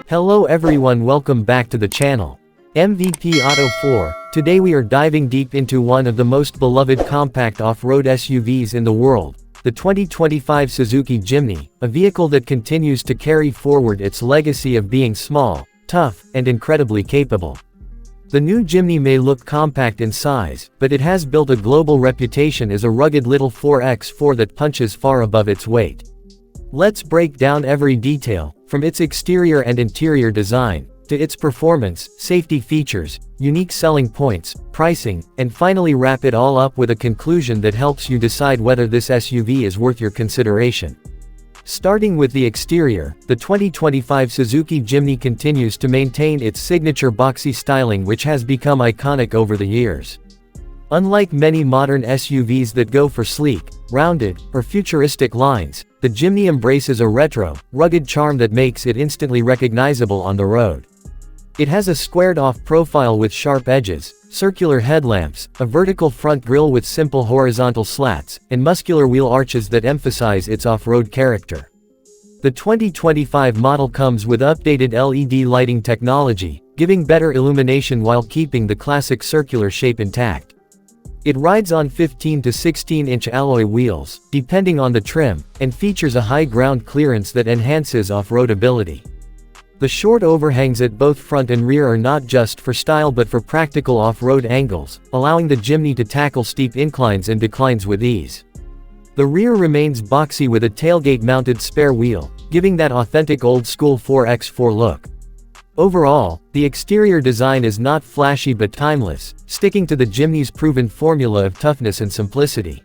Hello everyone, welcome back to the channel. MVP Auto 4. Today we are diving deep into one of the most beloved compact off-road SUVs in the world, the 2025 Suzuki Jimny, a vehicle that continues to carry forward its legacy of being small, tough, and incredibly capable. The new Jimny may look compact in size, but it has built a global reputation as a rugged little 4x4 that punches far above its weight. Let's break down every detail, from its exterior and interior design, to its performance, safety features, unique selling points, pricing, and finally wrap it all up with a conclusion that helps you decide whether this SUV is worth your consideration. Starting with the exterior, the 2025 Suzuki Jimny continues to maintain its signature boxy styling, which has become iconic over the years. Unlike many modern SUVs that go for sleek, rounded, or futuristic lines, the Jimny embraces a retro, rugged charm that makes it instantly recognizable on the road. It has a squared-off profile with sharp edges, circular headlamps, a vertical front grille with simple horizontal slats, and muscular wheel arches that emphasize its off-road character. The 2025 model comes with updated LED lighting technology, giving better illumination while keeping the classic circular shape intact. It rides on 15 to 16-inch alloy wheels, depending on the trim, and features a high ground clearance that enhances off-road ability. The short overhangs at both front and rear are not just for style but for practical off-road angles, allowing the Jimny to tackle steep inclines and declines with ease. The rear remains boxy with a tailgate-mounted spare wheel, giving that authentic old-school 4x4 look. Overall, the exterior design is not flashy but timeless, sticking to the Jimny's proven formula of toughness and simplicity.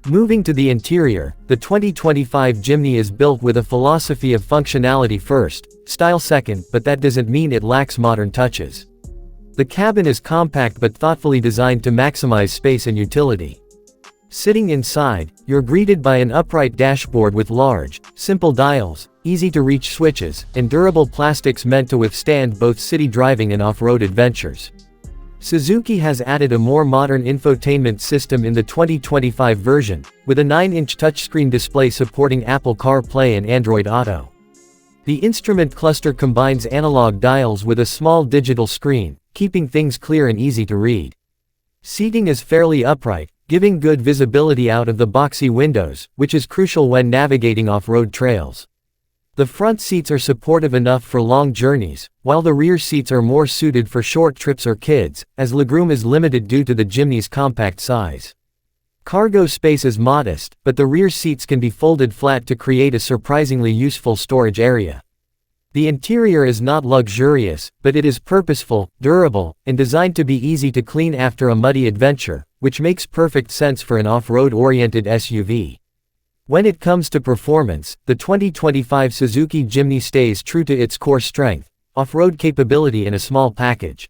Moving to the interior, the 2025 Jimny is built with a philosophy of functionality first, style second, but that doesn't mean it lacks modern touches. The cabin is compact but thoughtfully designed to maximize space and utility. Sitting inside, you're greeted by an upright dashboard with large, simple dials, easy-to-reach switches, and durable plastics meant to withstand both city driving and off-road adventures. Suzuki has added a more modern infotainment system in the 2025 version, with a 9-inch touchscreen display supporting Apple CarPlay and Android Auto. The instrument cluster combines analog dials with a small digital screen, keeping things clear and easy to read. Seating is fairly upright, giving good visibility out of the boxy windows, which is crucial when navigating off-road trails. The front seats are supportive enough for long journeys, while the rear seats are more suited for short trips or kids, as legroom is limited due to the Jimny's compact size. Cargo space is modest, but the rear seats can be folded flat to create a surprisingly useful storage area. The interior is not luxurious, but it is purposeful, durable, and designed to be easy to clean after a muddy adventure, which makes perfect sense for an off-road-oriented SUV. When it comes to performance, the 2025 Suzuki Jimny stays true to its core strength, off-road capability in a small package.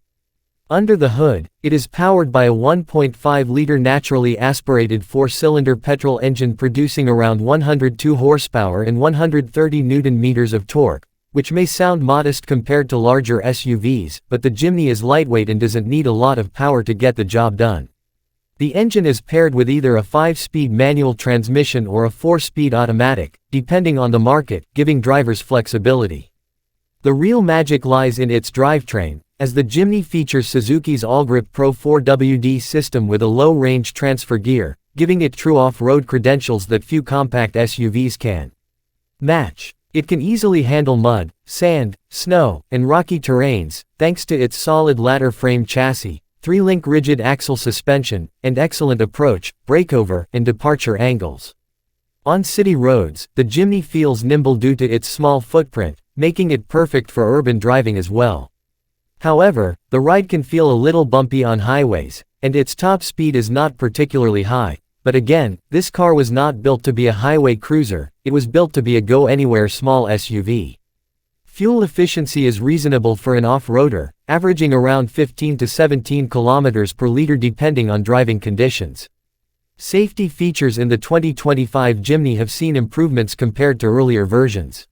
Under the hood, it is powered by a 1.5-liter naturally aspirated 4-cylinder petrol engine producing around 102 horsepower and 130 Nm of torque, which may sound modest compared to larger SUVs, but the Jimny is lightweight and doesn't need a lot of power to get the job done. The engine is paired with either a 5-speed manual transmission or a 4-speed automatic, depending on the market, giving drivers flexibility. The real magic lies in its drivetrain, as the Jimny features Suzuki's Allgrip Pro 4WD system with a low-range transfer gear, giving it true off-road credentials that few compact SUVs can match. It can easily handle mud, sand, snow, and rocky terrains, thanks to its solid ladder frame chassis, 3-link rigid axle suspension, and excellent approach, breakover, and departure angles. On city roads, the Jimny feels nimble due to its small footprint, making it perfect for urban driving as well. However, the ride can feel a little bumpy on highways, and its top speed is not particularly high. But again, this car was not built to be a highway cruiser, it was built to be a go-anywhere small SUV. Fuel efficiency is reasonable for an off-roader, averaging around 15 to 17 km per liter depending on driving conditions. Safety features in the 2025 Jimny have seen improvements compared to earlier versions.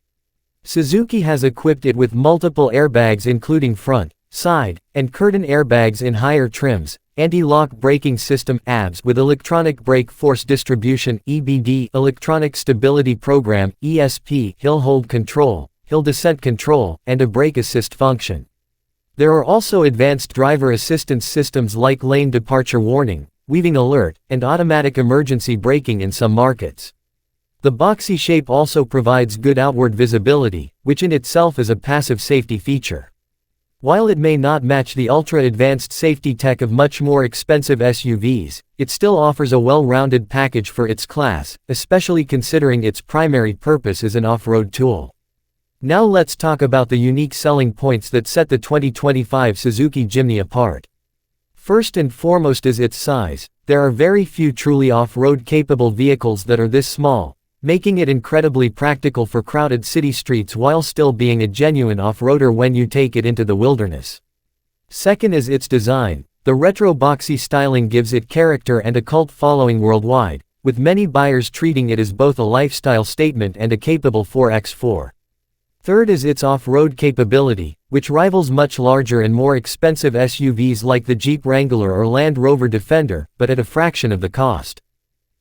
Suzuki has equipped it with multiple airbags including front, side, and curtain airbags in higher trims, anti-lock braking system (ABS) with electronic brake force distribution (EBD), electronic stability program (ESP), hill hold control, hill descent control, and a brake assist function. There are also advanced driver assistance systems like lane departure warning, weaving alert, and automatic emergency braking in some markets. The boxy shape also provides good outward visibility, which in itself is a passive safety feature. While it may not match the ultra-advanced safety tech of much more expensive SUVs, it still offers a well-rounded package for its class, especially considering its primary purpose as an off-road tool. Now let's talk about the unique selling points that set the 2025 Suzuki Jimny apart. First and foremost is its size. There are very few truly off-road capable vehicles that are this small, making it incredibly practical for crowded city streets while still being a genuine off-roader when you take it into the wilderness. Second is its design. The retro boxy styling gives it character and a cult following worldwide, with many buyers treating it as both a lifestyle statement and a capable 4x4. Third is its off-road capability, which rivals much larger and more expensive SUVs like the Jeep Wrangler or Land Rover Defender, but at a fraction of the cost.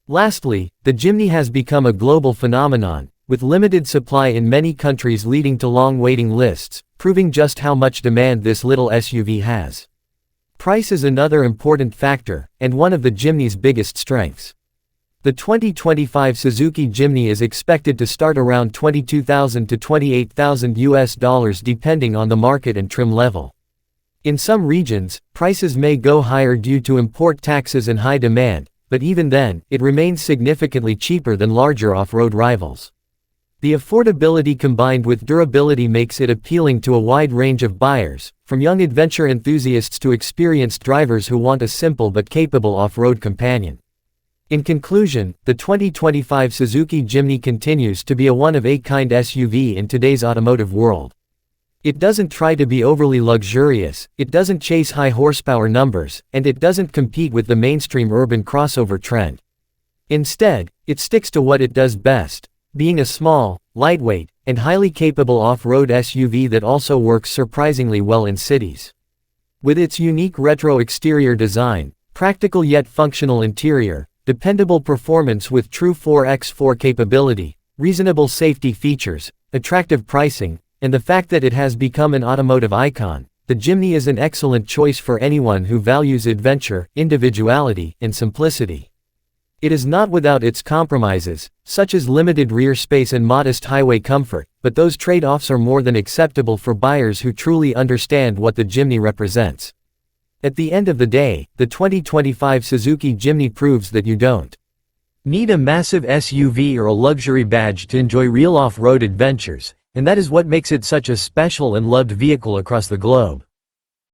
Lastly, the Jimny has become a global phenomenon, with limited supply in many countries leading to long waiting lists, proving just how much demand this little SUV has. Price is another important factor, and one of the Jimny's biggest strengths. The 2025 Suzuki Jimny is expected to start around $22,000 to $28,000 depending on the market and trim level. In some regions, prices may go higher due to import taxes and high demand, but even then, it remains significantly cheaper than larger off-road rivals. The affordability combined with durability makes it appealing to a wide range of buyers, from young adventure enthusiasts to experienced drivers who want a simple but capable off-road companion. In conclusion, the 2025 Suzuki Jimny continues to be a one-of-a-kind SUV in today's automotive world. It doesn't try to be overly luxurious, it doesn't chase high horsepower numbers, and it doesn't compete with the mainstream urban crossover trend. Instead, it sticks to what it does best, being a small, lightweight, and highly capable off-road SUV that also works surprisingly well in cities. With its unique retro exterior design, practical yet functional interior, dependable performance with true 4x4 capability, reasonable safety features, attractive pricing, and the fact that it has become an automotive icon, the Jimny is an excellent choice for anyone who values adventure, individuality, and simplicity. It is not without its compromises, such as limited rear space and modest highway comfort, but those trade-offs are more than acceptable for buyers who truly understand what the Jimny represents. At the end of the day, the 2025 Suzuki Jimny proves that you don't need a massive SUV or a luxury badge to enjoy real off-road adventures, and that is what makes it such a special and loved vehicle across the globe.